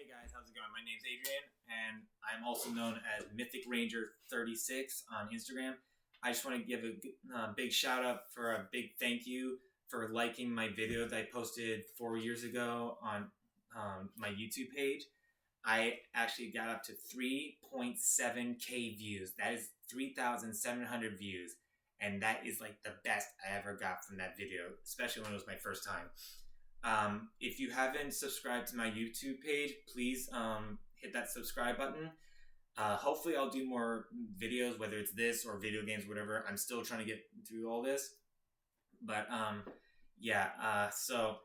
Hey guys, how's it going? My name's Adrian, and I'm also known as Mythic Ranger 36 on Instagram. I just want to give a big shout out for a big thank you for liking my video that I posted 4 years ago on my YouTube page. I actually got up to 3.7k views. That is 3,700 views, and that is like the best I ever got from that video, especially when it was my first time. If you haven't subscribed to my YouTube page, please hit that subscribe button. Hopefully I'll do more videos, whether it's this or video games, whatever. I'm still trying to get through all this. But so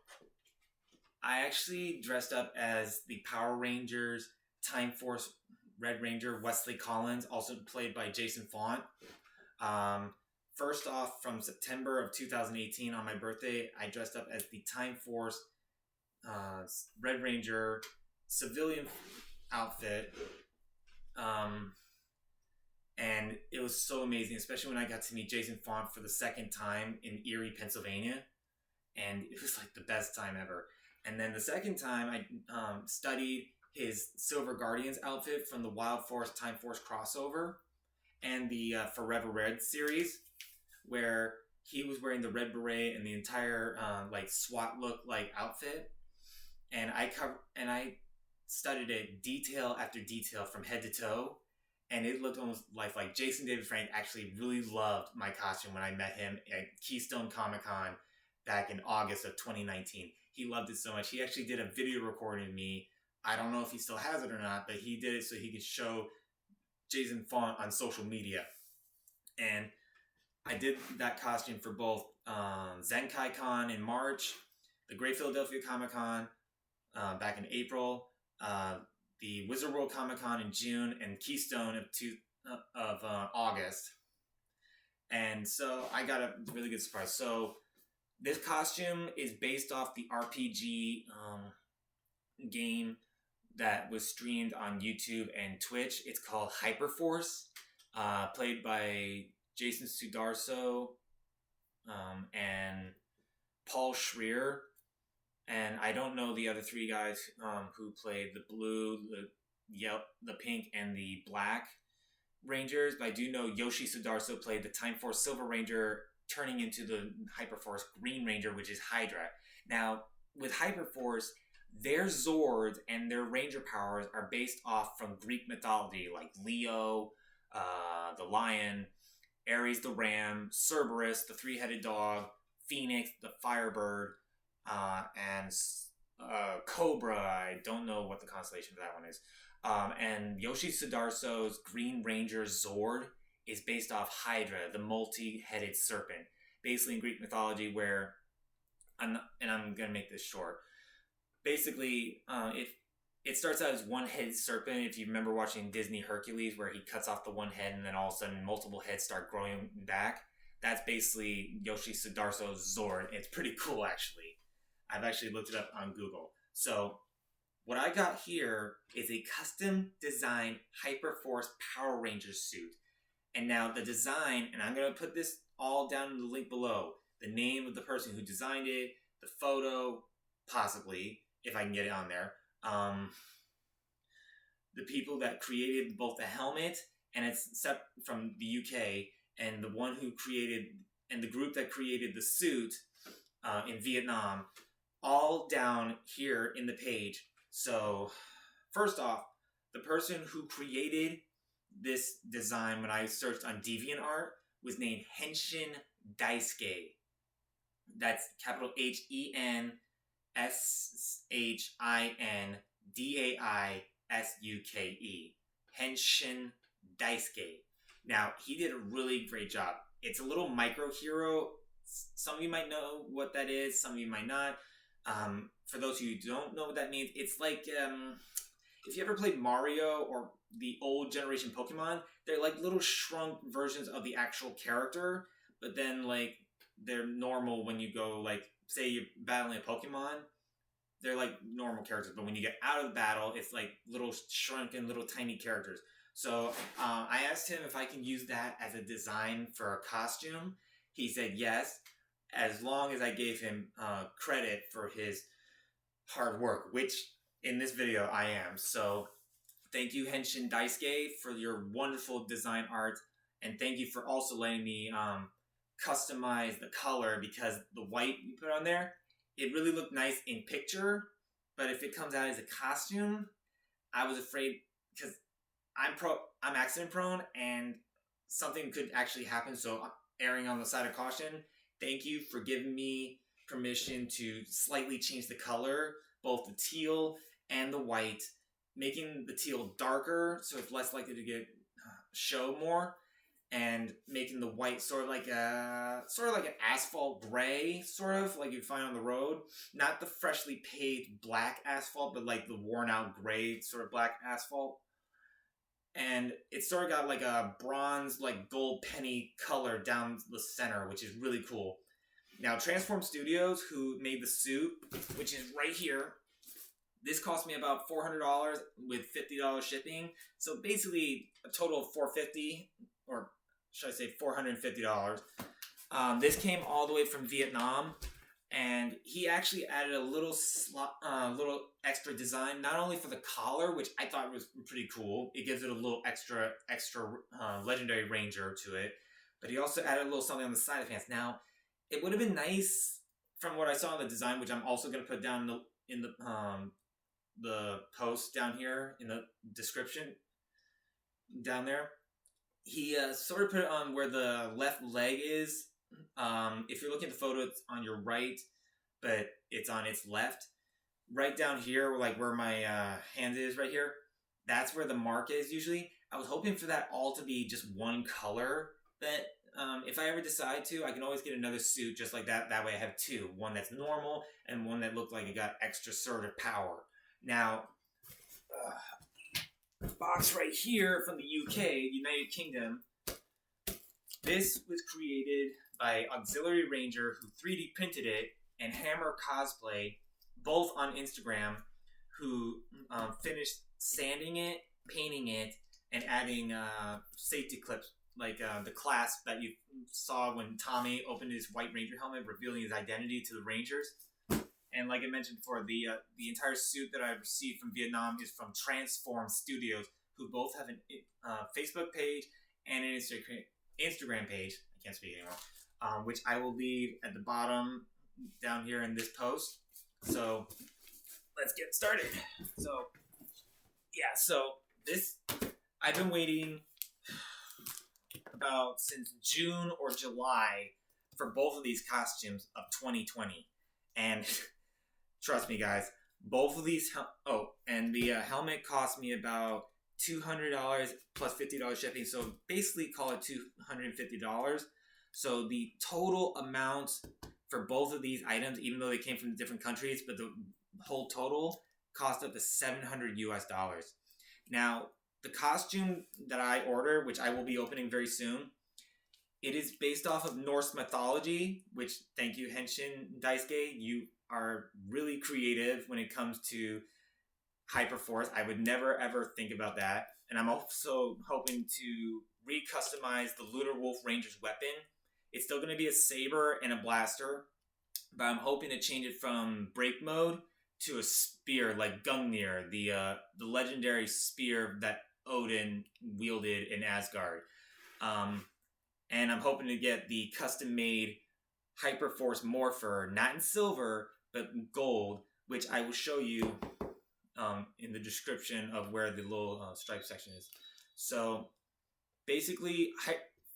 I actually dressed up as the Power Rangers Time Force Red Ranger Wesley Collins, also played by Jason Faunt. First off, from September of 2018 on my birthday, I dressed up as the Time Force Red Ranger civilian outfit. And it was so amazing, especially when I got to meet Jason Faunt for the second time in Erie, Pennsylvania. And it was like the best time ever. And then the second time, I studied his Silver Guardians outfit from the Wild Force Time Force crossover and the Forever Red series, where he was wearing the red beret and the entire like SWAT look like outfit, and I studied it detail after detail from head to toe, and it looked almost like Jason David Frank actually really loved my costume when I met him at Keystone Comic-Con back in August of 2019. He loved it so much. He actually did a video recording of me. I don't know if he still has it or not, but he did it so he could show Jason Faunt on social media. And I did that costume for both Zenkai Con in March, the Great Philadelphia Comic Con back in April, the Wizard World Comic Con in June, and Keystone of August. And so I got a really good surprise. So this costume is based off the RPG game that was streamed on YouTube and Twitch. It's called HyperForce, played by Jason Sudarso and Paul Schreier. And I don't know the other three guys who played the blue, the pink, and the black Rangers, but I do know Yoshi Sudarso played the Time Force Silver Ranger, turning into the Hyperforce Green Ranger, which is Hydra. Now, with Hyperforce, their Zords and their Ranger powers are based off from Greek mythology, like Leo, the lion, Ares the ram, Cerberus, the three-headed dog, Phoenix, the firebird, and Cobra. I don't know what the constellation for that one is. And Yoshi Sudarso's Green Ranger Zord is based off Hydra, the multi-headed serpent. Basically in Greek mythology where, I'm going to make this short. Basically, it starts out as one-headed serpent. If you remember watching Disney Hercules, where he cuts off the one head and then all of a sudden multiple heads start growing back. That's basically Yoshi Sudarso's Zord. It's pretty cool, actually. I've actually looked it up on Google. So what I got here is a custom-designed Hyperforce Power Rangers suit. And now the design, and I'm going to put this all down in the link below. The name of the person who designed it, the photo, possibly, if I can get it on there. The people that created both the helmet, and it's set from the UK, and the one who created, and the group that created the suit in Vietnam, all down here in the page. So, first off, the person who created this design, when I searched on DeviantArt, was named Henshin Daisuke. That's capital HENSHIN DAISUKE. Henshin Daisuke. Now, he did a really great job. It's a little micro hero. Some of you might know what that is. Some of you might not. For those of you who don't know what that means, it's like if you ever played Mario or the old generation Pokemon, they're like little shrunk versions of the actual character, but then like they're normal when you go, like, say you're battling a Pokemon, they're like normal characters, but when you get out of the battle, it's like little shrunken, little tiny characters. So I asked him if I can use that as a design for a costume. He said yes, as long as I gave him credit for his hard work, which In this video, I am. So thank you, Henshin Daisuke, for your wonderful design art, and thank you for also letting me customize the color, because the white you put on there, it really looked nice in picture, but if it comes out as a costume, I was afraid, because I'm accident prone and something could actually happen. So I'm erring on the side of caution. Thank you for giving me permission to slightly change the color, both the teal and the white, making the teal darker so it's less likely to get show more, and making the white sort of like an asphalt gray, sort of like you find on the road. Not the freshly paved black asphalt, but like the worn out gray sort of black asphalt. And it's sort of got like a bronze, like gold penny color down the center, which is really cool. Now, Transform Studios, who made the suit, which is right here, this cost me about $400 with $50 shipping. So basically, a total of $450, or should I say $450. This came all the way from Vietnam, and he actually added a little extra design, not only for the collar, which I thought was pretty cool. It gives it a little extra legendary ranger to it, but he also added a little something on the side of pants. Now, it would have been nice, from what I saw in the design, which I'm also going to put down in the post down here in the description down there. He sort of put it on where the left leg is. If you're looking at the photo, it's on your right, but it's on its left. Right down here, like where my hand is right here, that's where the mark is usually. I was hoping for that all to be just one color, but if I ever decide to, I can always get another suit just like that. That way I have two. One that's normal and one that looked like it got extra sort of power. Now, box right here from the UK, United Kingdom. This was created by Auxiliary Ranger, who 3D printed it, and Hammer Cosplay, both on Instagram, who finished sanding it, painting it, and adding safety clips, like the clasp that you saw when Tommy opened his White Ranger helmet, revealing his identity to the Rangers. And like I mentioned before, the entire suit that I received from Vietnam is from Transform Studios, who both have a Facebook page and an Instagram page. I can't speak anymore. Which I will leave at the bottom down here in this post. So let's get started. So yeah, so this, I've been waiting about since June or July for both of these costumes of 2020, and trust me, guys, both of these. And the helmet cost me about $200 plus $50 shipping, so basically call it $250. So the total amount for both of these items, even though they came from different countries, but the whole total cost up to $700 US. Now, the costume that I ordered, which I will be opening very soon, it is based off of Norse mythology, which, thank you, Henshin Daisuke, you are really creative when it comes to HyperForce. I would never ever think about that. And I'm also hoping to re-customize the Lunar Wolf Ranger's weapon. It's still going to be a saber and a blaster, but I'm hoping to change it from break mode to a spear like Gungnir, the legendary spear that Odin wielded in Asgard. And I'm hoping to get the custom-made HyperForce Morpher, not in silver, but in gold, which I will show you in the description of where the little stripe section is. So basically,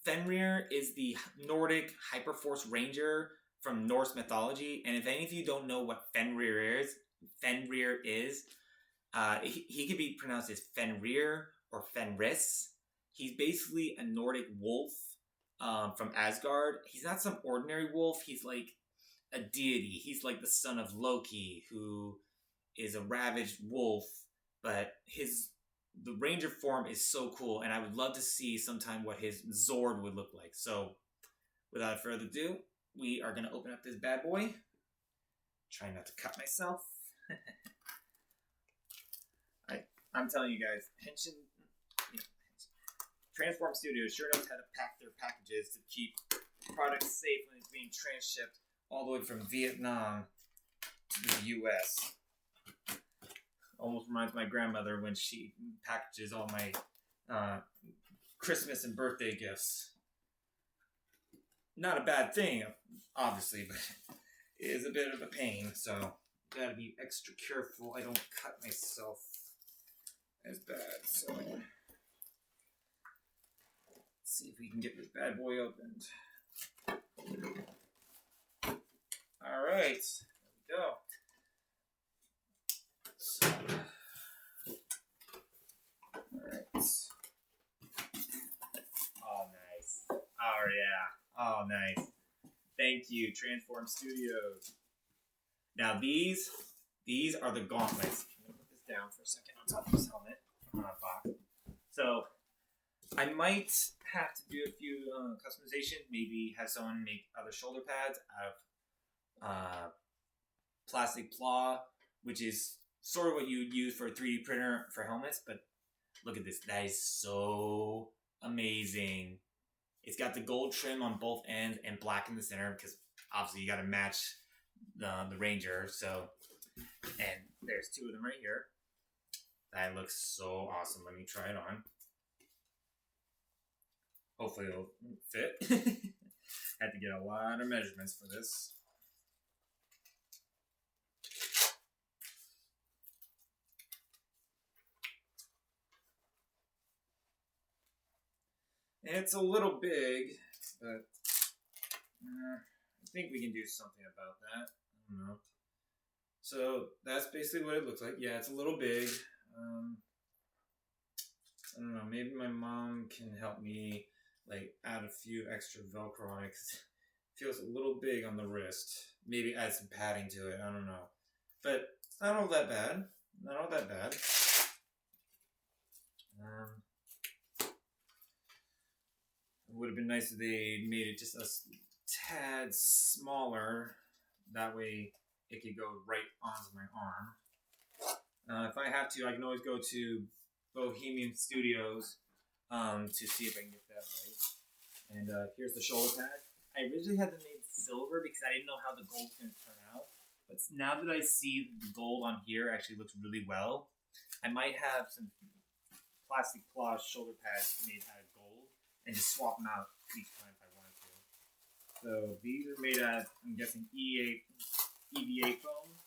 Fenrir is the Nordic HyperForce Ranger from Norse mythology. And if any of you don't know what Fenrir is, he could be pronounced as Fenrir or Fenris. He's basically a Nordic wolf from Asgard. He's not some ordinary wolf. He's like a deity. He's like the son of Loki, who is a ravaged wolf, but the ranger form is so cool, and I would love to see sometime what his Zord would look like. So, without further ado, we are going to open up this bad boy. Try not to cut myself. I'm telling you guys, Henshin Transform Studios sure knows how to pack their packages to keep products safe when it's being transshipped all the way from Vietnam to the U.S. Almost reminds my grandmother when she packages all my Christmas and birthday gifts. Not a bad thing, obviously, but it is a bit of a pain, so gotta be extra careful I don't cut myself as bad. So let's see if we can get this bad boy opened. Alright, there we go. So, alright. Oh, nice. Oh, yeah. Oh, nice. Thank you, Transform Studios. Now these are the gauntlets. I'm gonna put this down for a second on top of this helmet box. So I might have to do a few customization. Maybe have someone make other shoulder pads out of plastic claw, which is sort of what you would use for a 3D printer for helmets. But look at this. That is so amazing. It's got the gold trim on both ends and black in the center because obviously you got to match the Ranger. So, and there's two of them right here. That looks so awesome. Let me try it on. Hopefully it'll fit. Had to get a lot of measurements for this. And it's a little big, but I think we can do something about that. I don't know. So that's basically what it looks like. Yeah, it's a little big. I don't know. Maybe my mom can help me like add a few extra Velcro on it because it feels a little big on the wrist. Maybe add some padding to it. I don't know. But it's not all that bad. Not all that bad. It would have been nice if they made it just a tad smaller. That way it could go right onto my arm. If I have to, I can always go to Bohemian Studios to see if I can get that right. And here's the shoulder pad. I originally had them made silver because I didn't know how the gold's going to turn out. But now that I see the gold on here actually looks really well, I might have some plastic claw shoulder pads made out of gold and just swap them out each time if I wanted to. So these are made out of, I'm guessing, EVA foam.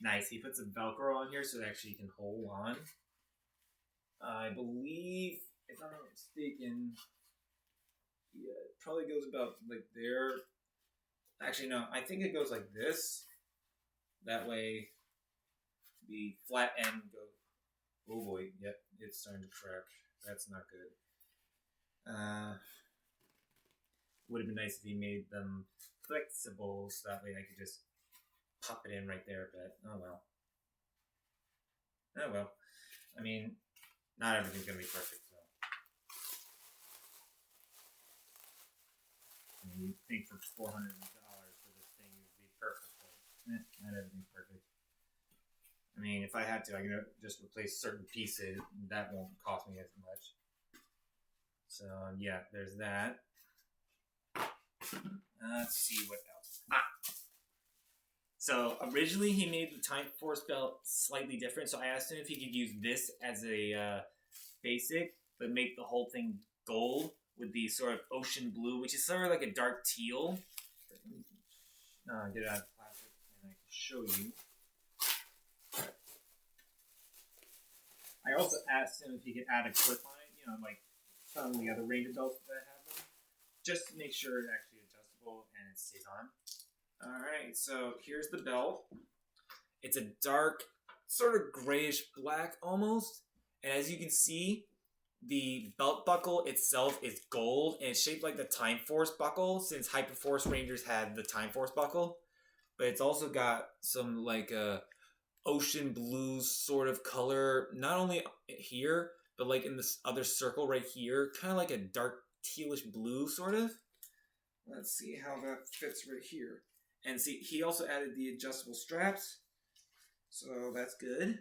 Nice. He puts some Velcro on here so it actually can hold on. I believe, if I'm not mistaken, yeah, it probably goes about like there. Actually, no. I think it goes like this. That way, the flat end goes. Oh boy, yep, it's starting to crack. That's not good. Would have been nice if he made them flexible so that way I could just pop it in right there, but oh well. Oh well. I mean, not everything's gonna be perfect, so. I mean, you'd think for $400 for this thing it would be perfect, but not everything's perfect. I mean, if I had to, I could just replace certain pieces. That won't cost me as much. So, yeah, there's that. Let's see what else. So, originally he made the HyperForce belt slightly different. So, I asked him if he could use this as a basic, but make the whole thing gold with the sort of ocean blue, which is sort of like a dark teal. Get it out of the plastic and I can show you. I also asked him if he could add a clip on it, you know, like some of the other Ranger belts that I have them, just to make sure it's actually adjustable and it stays on. Alright, so here's the belt. It's a dark, sort of grayish black almost, and as you can see, the belt buckle itself is gold, and it's shaped like the HyperForce buckle, since HyperForce Rangers had the HyperForce buckle, but it's also got some like ocean blue sort of color, not only here, but like in this other circle right here, kind of like a dark tealish blue sort of. Let's see how that fits right here. And see, he also added the adjustable straps, so that's good.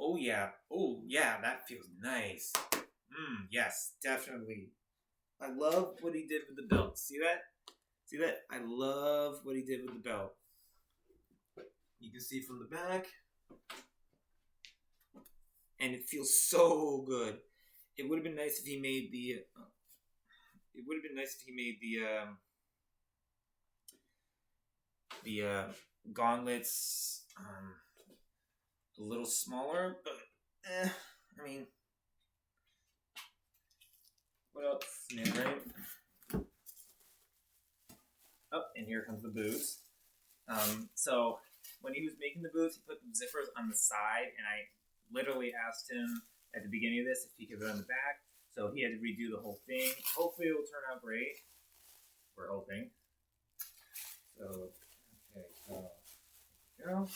Oh yeah, that feels nice. Yes, definitely. I love what he did with the belt. See that? See that? I love what he did with the belt. You can see from the back, and it feels so good. It would have been nice if he made the. It would have been nice if he made the gauntlets a little smaller, but I mean, what else? Yeah, right. Oh, and here comes the boots. So when he was making the boots, he put the zippers on the side, and I literally asked him at the beginning of this if he could put it on the back. So he had to redo the whole thing. Hopefully, it will turn out great. We're hoping. So, okay, so there we go.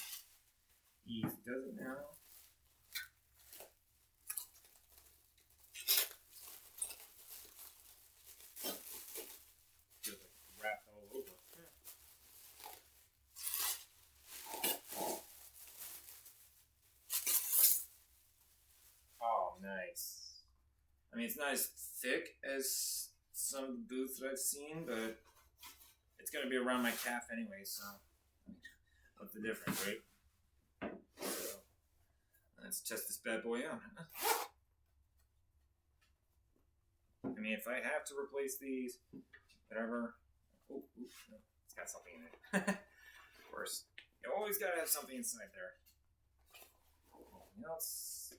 He does it now. Feels like wrapped all over. Oh, nice. I mean, it's not as thick as some of the boots that I've seen, but it's going to be around my calf anyway, so what's the difference, right? So, let's test this bad boy out. I mean, if I have to replace these, whatever. Oh, no, it's got something in it. Of course. You always got to have something inside there. Anything else?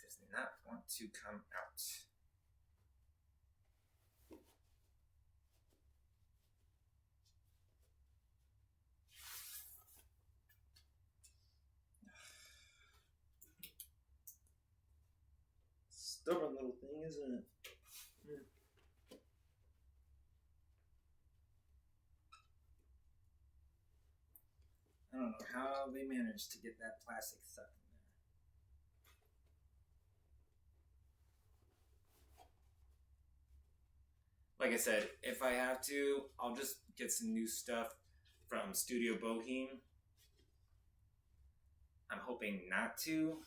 Does not want to come out. Stubborn little thing, isn't it? I don't know how they managed to get that plastic stuck in there. Like I said, if I have to, I'll just get some new stuff from Studio Bohem. I'm hoping not to.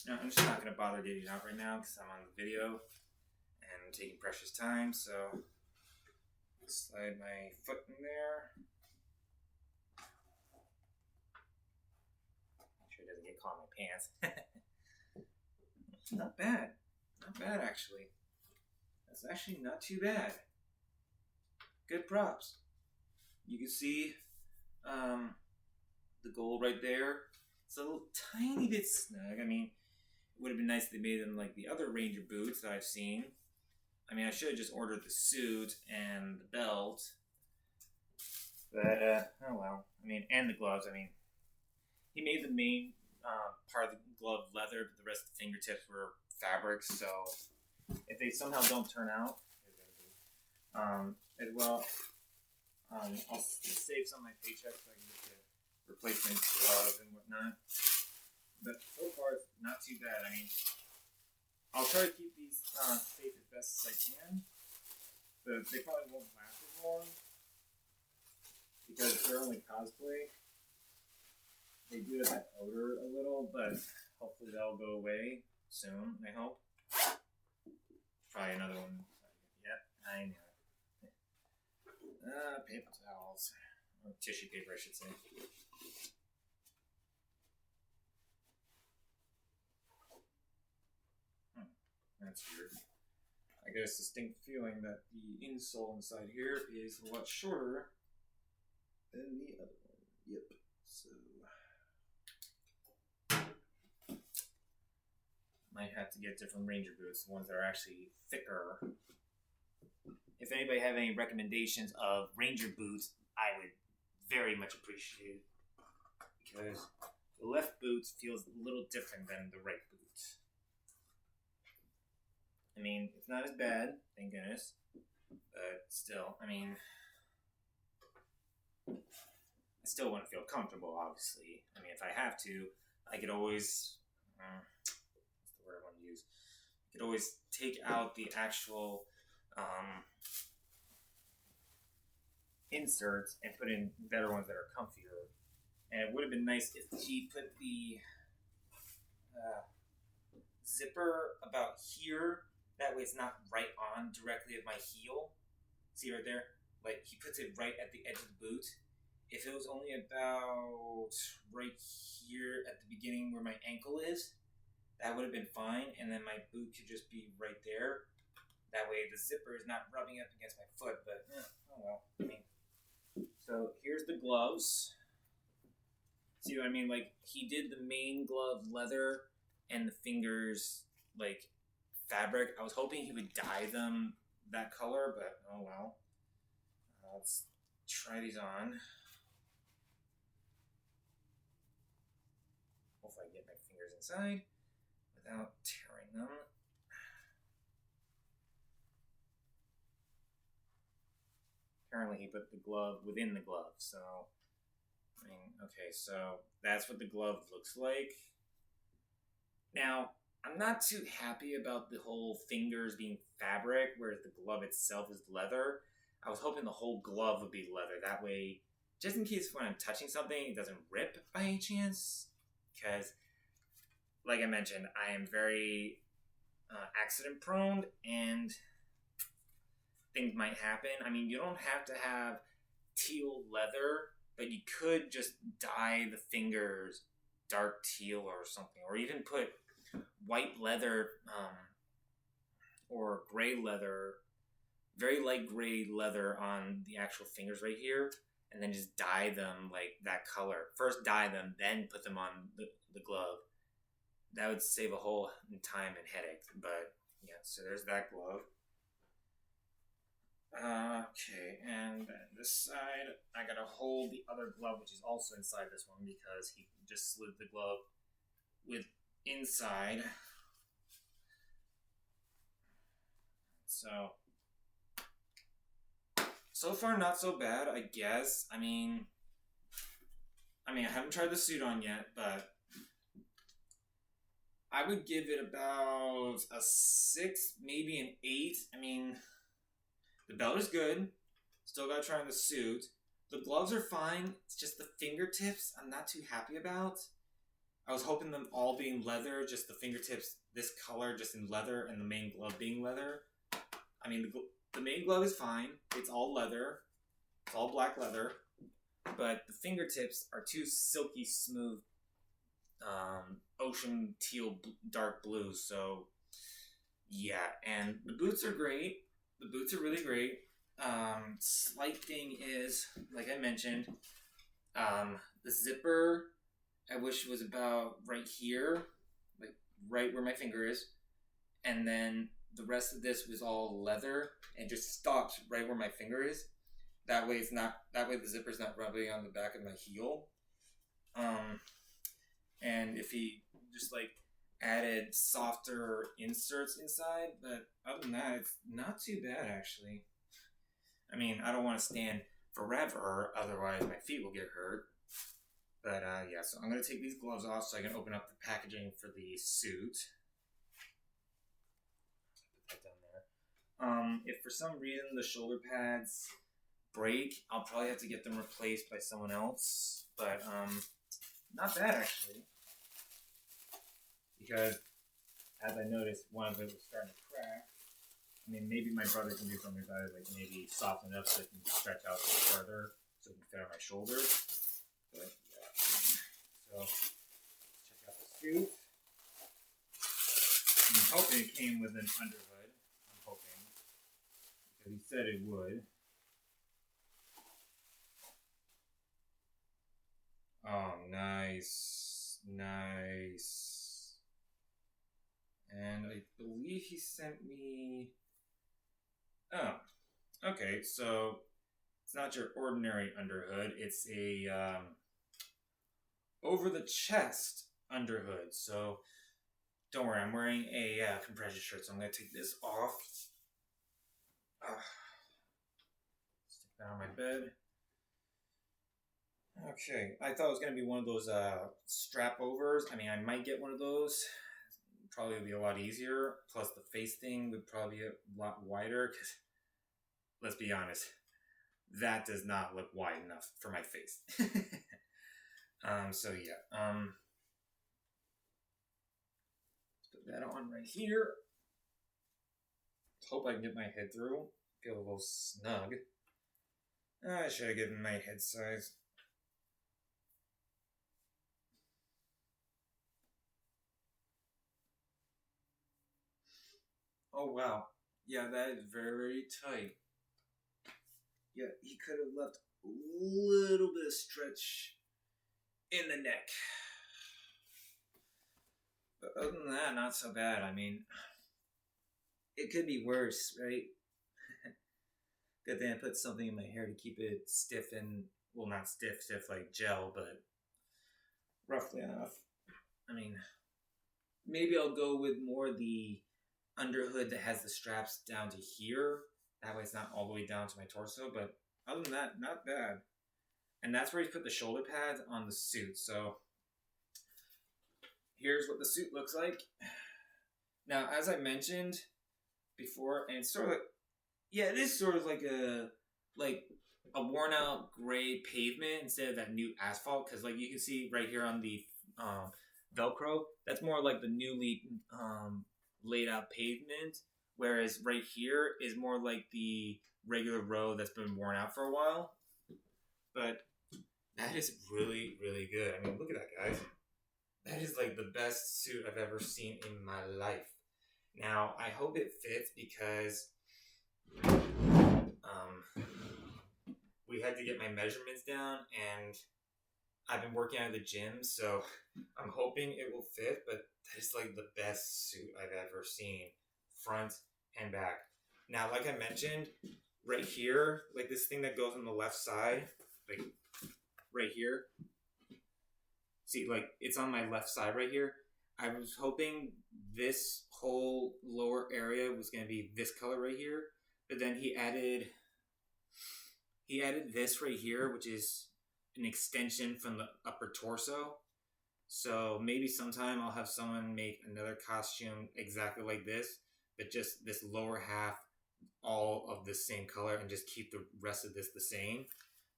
No, I'm just not going to bother getting it out right now because I'm on the video and I'm taking precious time. So, slide my foot in there. Make sure it doesn't get caught in my pants. Not bad. Not bad, actually. That's actually not too bad. Good props. You can see the gold right there. It's a little tiny bit snug. I mean, it would have been nice if they made them like the other Ranger boots that I've seen. I mean, I should have just ordered the suit and the belt. But, oh well. I mean, and the gloves. I mean, he made the main part of the glove leather, but the rest of the fingertips were fabrics. So, if they somehow don't turn out, as well, I'll save some of my paychecks so I can get the replacement gloves and whatnot. But so far, it's not too bad. I mean, I'll try to keep these safe as best as I can. But they probably won't last as long because they're only cosplay. They do have that odor a little, but hopefully that'll go away soon, I hope. Probably another one. Yep, I know. Paper towels. Or tissue paper, I should say. That's weird. I get a distinct feeling that the insole inside here is a lot shorter than the other one. Yep. So might have to get different Ranger boots, the ones that are actually thicker. If anybody have any recommendations of Ranger boots, I would very much appreciate it. Because the left boot feels a little different than the right boot. I mean, it's not as bad, thank goodness. But still, I mean, I still want to feel comfortable, obviously. I mean, if I have to, I could always, what's the word I want to use? I could always take out the actual, inserts and put in better ones that are comfier. And it would have been nice if he put the zipper about here. That way it's not right on directly at my heel. See right there? Like he puts it right at the edge of the boot. If it was only about right here at the beginning where my ankle is, that would have been fine. And then my boot could just be right there. That way the zipper is not rubbing up against my foot. But, oh well. I mean, so here's the gloves. See what I mean? Like he did the main glove leather and the fingers like fabric. I was hoping he would dye them that color, but oh well. Let's try these on. Hopefully I get my fingers inside without tearing them. Apparently he put the glove within the glove, so I mean, okay, so that's what the glove looks like. Now, I'm not too happy about the whole fingers being fabric, whereas the glove itself is leather. I was hoping the whole glove would be leather. That way, just in case when I'm touching something, it doesn't rip by any chance. Because, like I mentioned, I am very accident prone and things might happen. I mean, you don't have to have teal leather, but you could just dye the fingers dark teal or something, or even put white leather or gray leather, very light gray leather on the actual fingers right here, and then just dye them like that color. First dye them, then put them on the glove. That would save a whole time and headache. But yeah, so there's that glove. Okay, and then this side, I gotta hold the other glove, which is also inside this one, because he just slid the glove with inside. So far not so bad, I guess. I mean, I haven't tried the suit on yet, but I would give it about a 6, maybe an 8. I mean, the belt is good. Still gotta try on the suit. The gloves are fine. It's just the fingertips I'm not too happy about. I was hoping them all being leather, just the fingertips this color, just in leather, and the main glove being leather. I mean, the main glove is fine. It's all leather. It's all black leather. But the fingertips are too silky smooth, ocean teal dark blue. So, yeah. And the boots are great. The boots are really great. Slight thing is, like I mentioned, the zipper, I wish it was about right here, like right where my finger is. And then the rest of this was all leather and just stopped right where my finger is. That way the zipper's not rubbing on the back of my heel. And if he just like added softer inserts inside, but other than that, it's not too bad actually. I mean, I don't want to stand forever, otherwise my feet will get hurt. But yeah, so I'm going to take these gloves off so I can open up the packaging for the suit. Put that down there. If for some reason the shoulder pads break, I'll probably have to get them replaced by someone else. But not bad actually. Because, as I noticed, one of it was starting to crack. I mean, maybe my brother can do something about it, like maybe soften it up so it can stretch out further, so it can fit on my shoulders. But, yeah. So, check out the suit. I'm hoping it came with an underhood. I'm hoping. Because he said it would. Oh, nice. Nice. And I believe he sent me... Oh, okay, so it's not your ordinary underhood. It's a over-the-chest underhood. So don't worry, I'm wearing a compression shirt, so I'm going to take this off. Stick that on my bed. Okay, I thought it was going to be one of those strap overs. I mean, I might get one of those. Probably would be a lot easier. Plus, the face thing would probably be a lot wider. Because, let's be honest, that does not look wide enough for my face. So yeah, let's put that on right here. Hope I can get my head through. Feel a little snug. I should have given my head size. Oh wow. Yeah, that is very tight. Yeah, he could have left a little bit of stretch in the neck. But other than that, not so bad. I mean, it could be worse, right? Good thing I put something in my hair to keep it stiff and, well, not stiff like gel, but roughly enough. I mean, maybe I'll go with more the underhood that has the straps down to here. That way it's not all the way down to my torso, but other than that, not bad. And that's where he put the shoulder pads on the suit. So here's what the suit looks like. Now, as I mentioned before, and it's sort of like, yeah, it is sort of like a worn out gray pavement instead of that new asphalt. Because like you can see right here on the Velcro, that's more like the newly laid out pavement. Whereas right here is more like the regular road that's been worn out for a while. But that is really, really good. I mean, look at that, guys. That is like the best suit I've ever seen in my life. Now, I hope it fits because we had to get my measurements down, and I've been working out at the gym, so I'm hoping it will fit, but that is like the best suit I've ever seen, front and back. Now, like I mentioned, right here, like this thing that goes on the left side, like right here, see, like it's on my left side right here. I was hoping this whole lower area was going to be this color right here, but then he added this right here, which is an extension from the upper torso. So maybe sometime I'll have someone make another costume exactly like this, but just this lower half all of the same color and just keep the rest of this the same.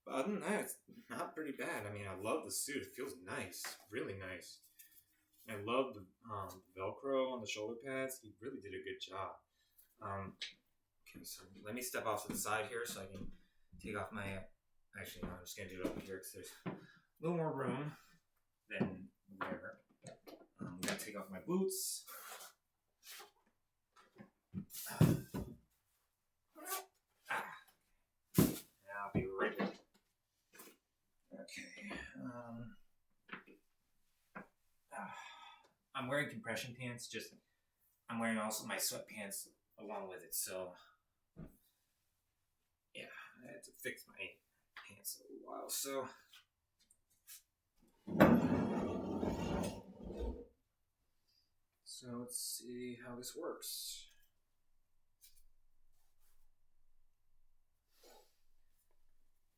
But other than that, it's not pretty bad. I mean, I love the suit. It feels nice, really nice. I love the Velcro on the shoulder pads. He really did a good job. Okay, so let me step off to the side here so I can take off my... Actually, no, I'm just going to do it over here because there's a little more room than there. I'm going to take off my boots. I'll be right back. Okay. I'm wearing compression pants. I'm wearing also my sweatpants along with it. So, yeah, I had to fix my pants a while. So let's see how this works.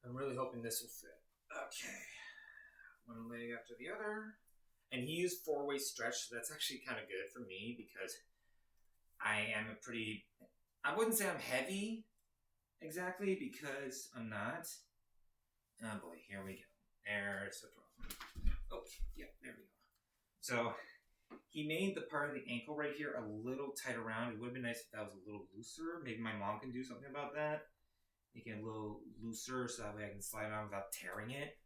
I'm really hoping this will fit. Okay. One leg after the other. And he used 4-way stretch, so that's actually kind of good for me because I am I wouldn't say I'm heavy exactly because I'm not. Oh boy, here we go. There's the problem. Okay, yeah, there we go. So he made the part of the ankle right here a little tight around. It would have been nice if that was a little looser. Maybe my mom can do something about that. Make it a little looser so that way I can slide on without tearing it.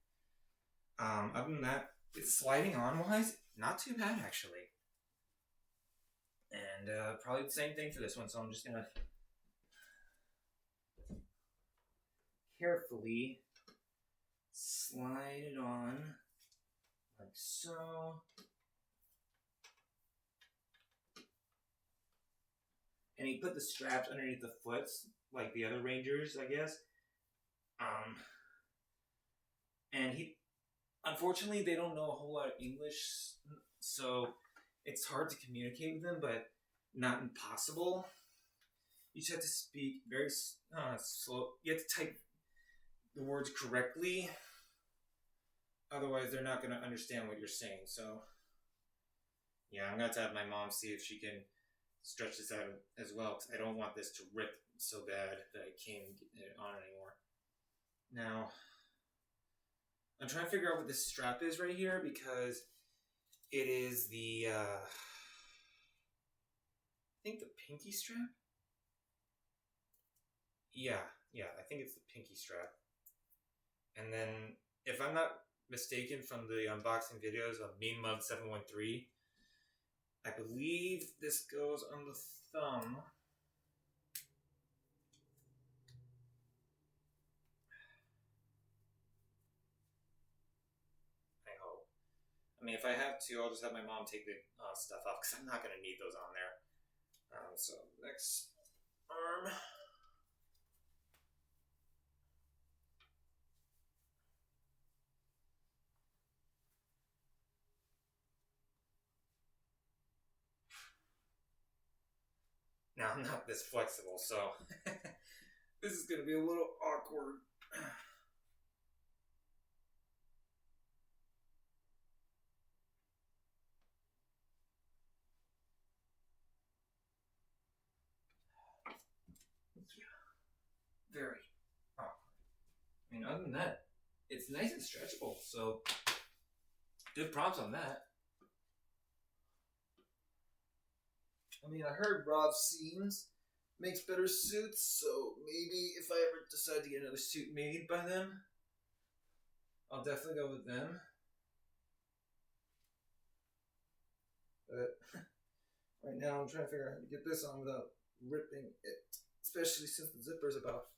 Other than that, it's sliding on wise, not too bad actually. And probably the same thing for this one, so I'm just gonna carefully slide it on like so. And he put the straps underneath the foots like the other Rangers, I guess. And unfortunately, they don't know a whole lot of English, so it's hard to communicate with them, but not impossible. You just have to speak very slow. You have to type the words correctly. Otherwise, they're not going to understand what you're saying. So, yeah, I'm going to have my mom see if she can stretch this out as well, because I don't want this to rip so bad that I can't get it on anymore. Now, I'm trying to figure out what this strap is right here because it is the, I think the pinky strap? Yeah, I think it's the pinky strap. And then, if I'm not mistaken from the unboxing videos of MeanMug713, I believe this goes on the thumb. I hope. I mean, if I have to, I'll just have my mom take the stuff off because I'm not going to need those on there. So, next arm. Now, I'm not this flexible, so this is going to be a little awkward. Very awkward. I mean, other than that, it's nice and stretchable, so good props on that. I mean, I heard Rob Seams makes better suits, so maybe if I ever decide to get another suit made by them, I'll definitely go with them. But right now I'm trying to figure out how to get this on without ripping it, especially since the zipper's about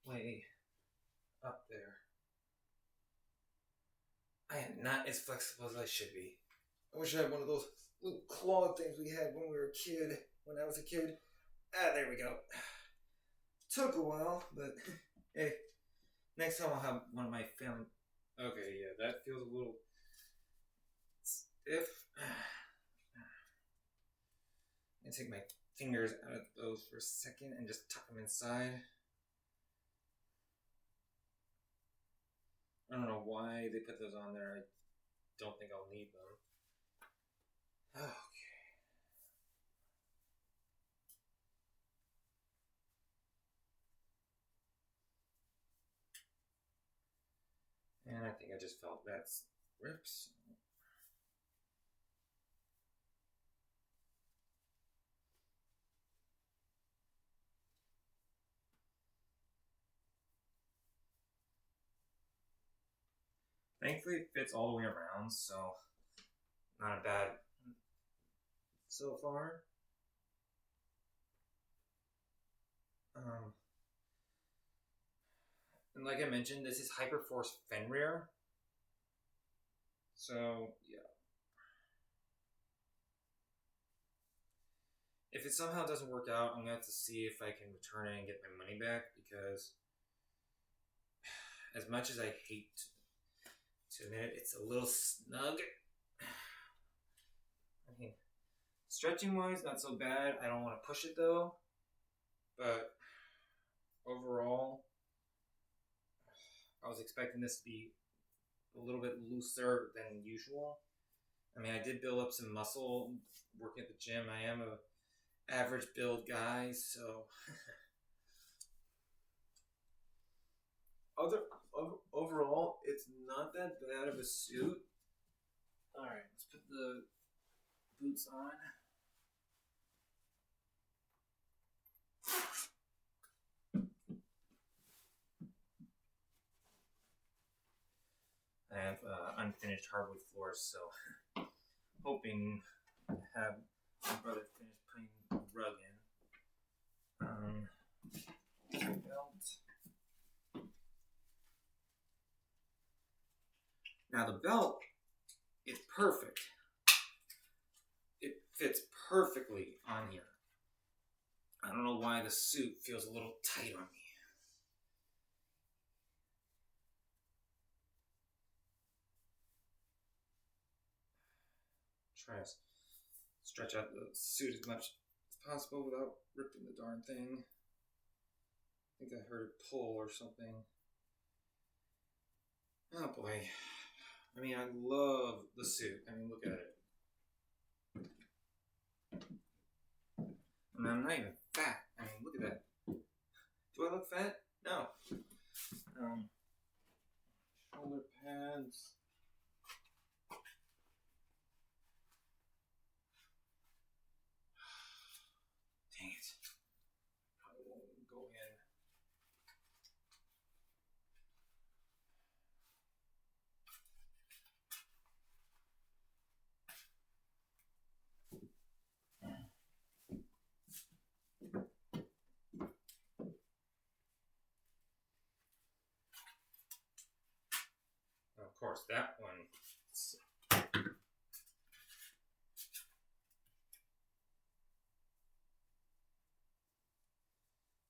halfway up there. I am not as flexible as I should be. I wish I had one of those little claw things we had when we were a kid, when I was a kid. There we go. Took a while, but hey, next time I'll have one of my family. Okay, yeah, that feels a little stiff. I'm gonna take my fingers out of those for a second and just tuck them inside. I don't know why they put those on there. I don't think I'll need them. Okay. And I think I just felt that rips. Thankfully, it fits all the way around, so not a bad so far. And like I mentioned, this is HyperForce Fenrir. So, yeah. If it somehow doesn't work out, I'm going to have to see if I can return it and get my money back, because as much as I hate to admit it, it's a little snug. I mean, stretching wise, not so bad. I don't want to push it though, but overall, I was expecting this to be a little bit looser than usual. I mean, I did build up some muscle working at the gym. I am a average build guy, so overall, it's not that bad of a suit. All right, let's put the boots on. I have unfinished hardwood floors, so hoping to have my brother finish putting the rug in. Belt. Now the belt is perfect. It fits perfectly on here. I don't know why the suit feels a little tight on me. Try to stretch out the suit as much as possible without ripping the darn thing. I think I heard it pull or something. Oh boy. I mean, I love the suit. I mean, look at it. I mean, I'm not even fat. I mean, look at that. Do I look fat? No. Shoulder pads. Dang it. Probably won't go in. Of course, that one.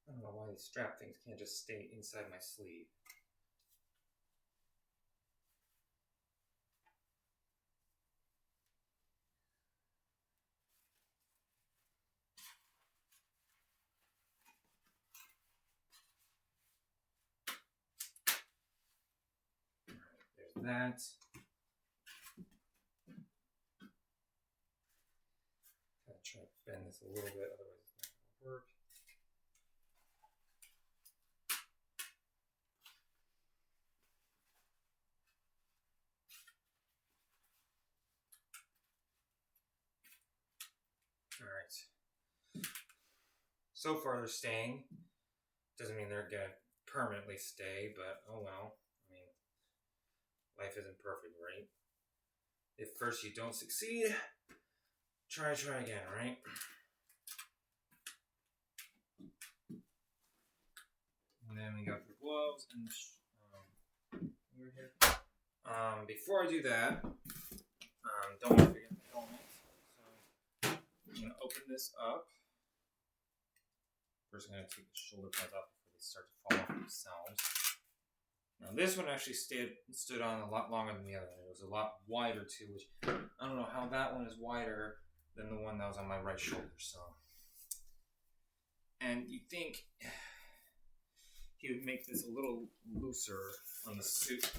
I don't know why these strap things can't just stay inside my sleeve. There's that. Gotta try to bend this a little bit, otherwise it's not gonna work. Alright. So far they're staying. Doesn't mean they're gonna permanently stay, but oh well. I mean, life isn't perfect, right? If first you don't succeed, try again, right? And then we got the gloves and before I do that, don't want to forget the helmet. So I'm gonna open this up. First, I'm gonna take the shoulder pads off before they start to fall off themselves. Now this one actually stood on a lot longer than the other one. It was a lot wider too, which I don't know how that one is wider than the one that was on my right shoulder. So, and you think he would make this a little looser on the suit?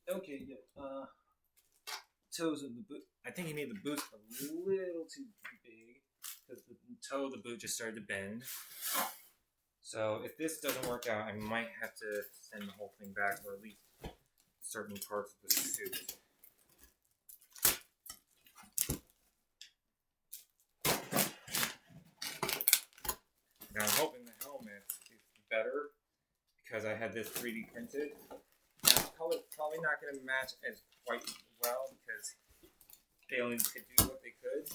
Okay, yeah. Toes of the boot. I think he made the boots a little too big because the toe of the boot just started to bend. So if this doesn't work out, I might have to send the whole thing back, or at least certain parts of the suit. Now I'm hoping the helmet is better because I had this 3D printed. Now, the color's probably not going to match as quite well because they only could do what they could.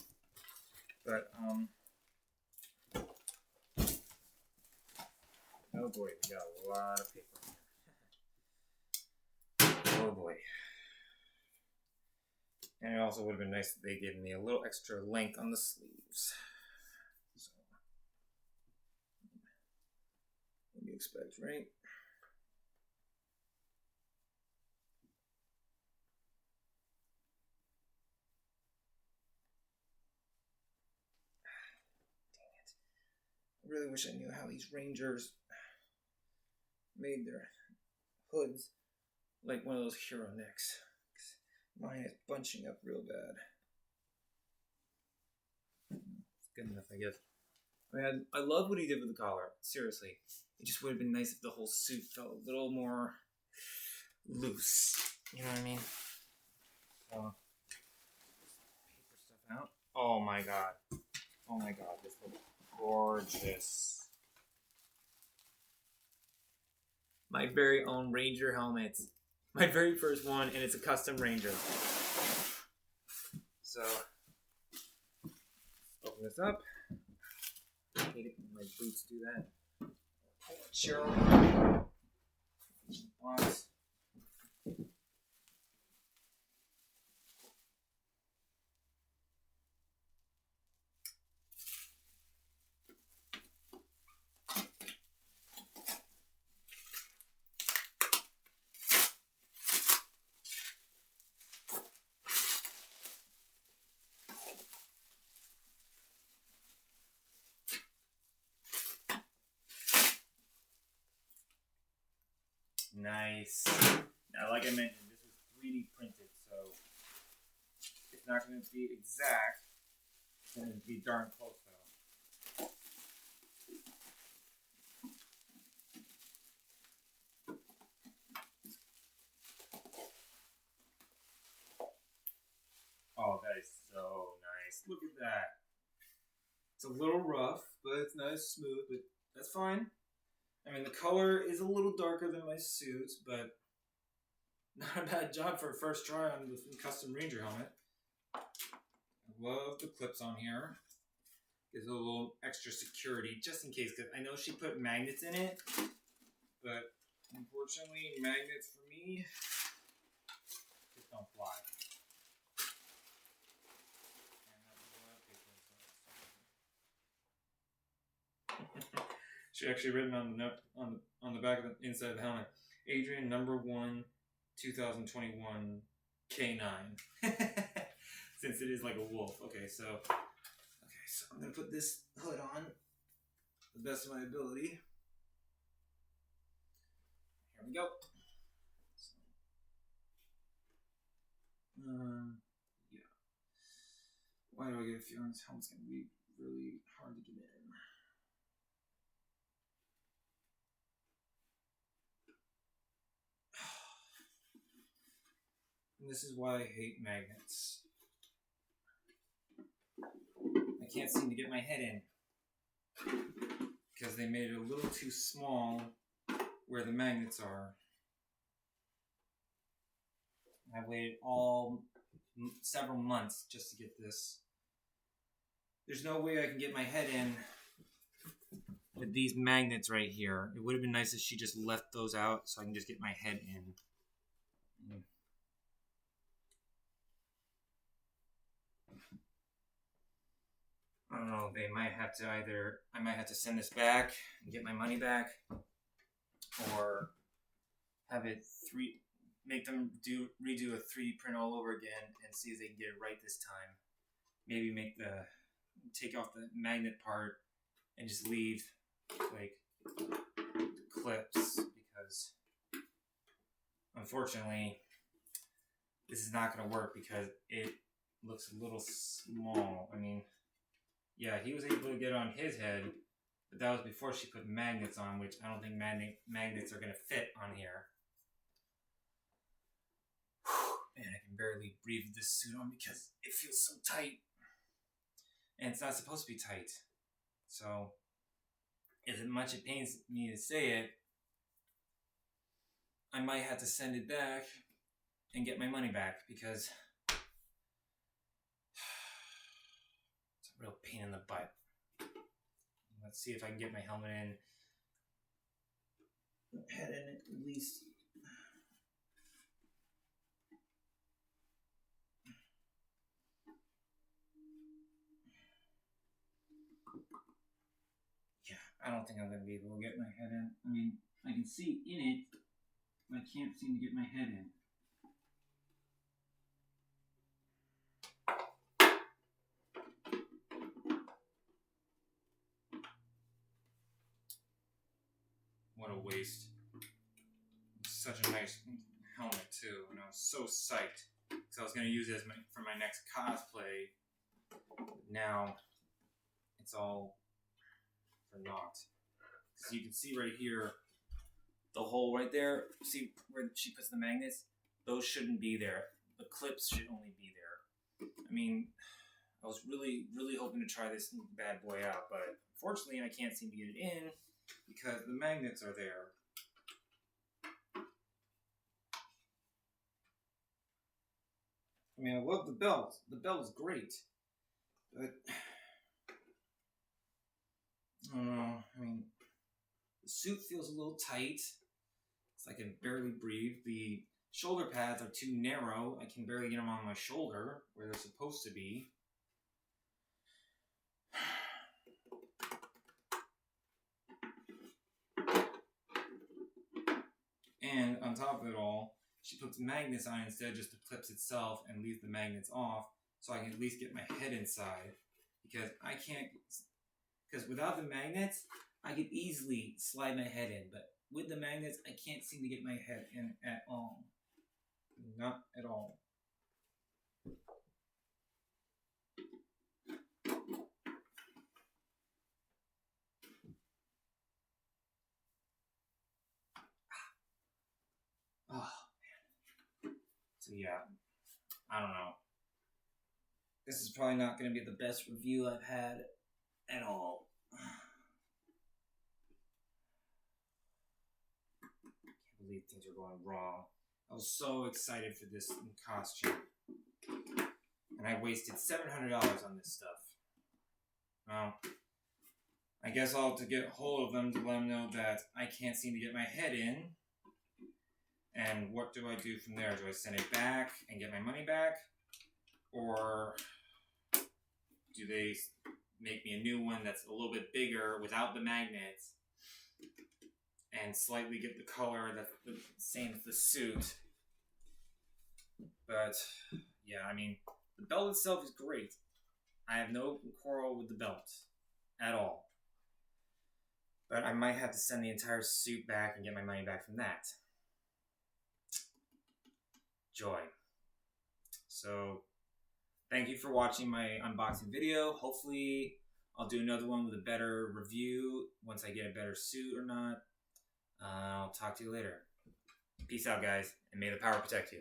But oh boy, we got a lot of paper here. Oh boy. And it also would have been nice if they gave me a little extra length on the sleeves. So, what do you expect, right? Dang it. I really wish I knew how these Rangers made their hoods like one of those hero necks. Mine is bunching up real bad. It's good enough, I guess. Man, I love what he did with the collar. Seriously. It just would have been nice if the whole suit felt a little more loose. You know what I mean? So, paper stuff out. Oh my god. Oh my god, this looks gorgeous. My very own Ranger helmet. My very first one, and it's a custom Ranger. So, open this up. I hate it when my boots do that. Cheryl. Box. Nice. Now, like I mentioned, this is 3D printed, so it's not going to be exact. It's going to be darn close, though. Look at that. It's a little rough, but it's nice, smooth, but that's fine. I mean, the color is a little darker than my suit, but not a bad job for a first try on the custom Ranger helmet. I love the clips on here. Gives a little extra security, just in case, because I know she put magnets in it, but unfortunately, magnets for me just don't fly. She actually written on the back of the inside of the helmet, Adrian number 1, 2021 K9. Since it is like a wolf. Okay, so I'm gonna put this hood on the best of my ability. Here we go. Yeah. Why do I get a feeling this helmet's gonna be really hard to get in? And this is why I hate magnets. I can't seem to get my head in because they made it a little too small where the magnets are. I waited several months just to get this. There's no way I can get my head in with these magnets right here. It would have been nice if she just left those out so I can just get my head in. I don't know, they might have to I might have to send this back and get my money back, or have it make them redo a 3D print all over again and see if they can get it right this time. Maybe take off the magnet part and just leave like the clips, because unfortunately this is not going to work because it looks a little small. I mean, yeah, he was able to get on his head, but that was before she put magnets on, which I don't think magnets are going to fit on here. Man, I can barely breathe with this suit on because it feels so tight. And it's not supposed to be tight. So, as much it pains me to say it, I might have to send it back and get my money back, because it's a real pain in the butt. Let's see if I can get my helmet in. Head in it at least. Yeah, I don't think I'm going to be able to get my head in. I mean, I can see in it, but I can't seem to get my head in. What a waste. Such a nice helmet too, and I was so psyched because I was going to use it for my next cosplay. Now it's all for naught. So you can see right here, the hole right there. See where she puts the magnets? Those shouldn't be there. The clips should only be there. I mean, I was really, really hoping to try this bad boy out, but unfortunately I can't seem to get it in because the magnets are there. I mean, I love the belt. The belt is great. But, I don't know. I mean, the suit feels a little tight. It's like I can barely breathe. The shoulder pads are too narrow. I can barely get them on my shoulder where they're supposed to be. And on top of it all, she puts magnets on instead of just the clips itself and leaves the magnets off, so I can at least get my head inside. Because I can't, because without the magnets, I could easily slide my head in, but with the magnets, I can't seem to get my head in at all. Not at all. Oh, man. So yeah, I don't know. This is probably not going to be the best review I've had at all. Can't believe things are going wrong. I was so excited for this costume. And I wasted $700 on this stuff. Well, I guess I'll have to get a hold of them to let them know that I can't seem to get my head in. And what do I do from there? Do I send it back and get my money back? Or do they make me a new one that's a little bit bigger without the magnets and slightly get the color that's the same as the suit? But yeah, I mean, the belt itself is great. I have no quarrel with the belt at all. But I might have to send the entire suit back and get my money back from that. Joy. So, thank you for watching my unboxing video. Hopefully, I'll do another one with a better review once I get a better suit or not. I'll talk to you later. Peace out, guys, and may the power protect you.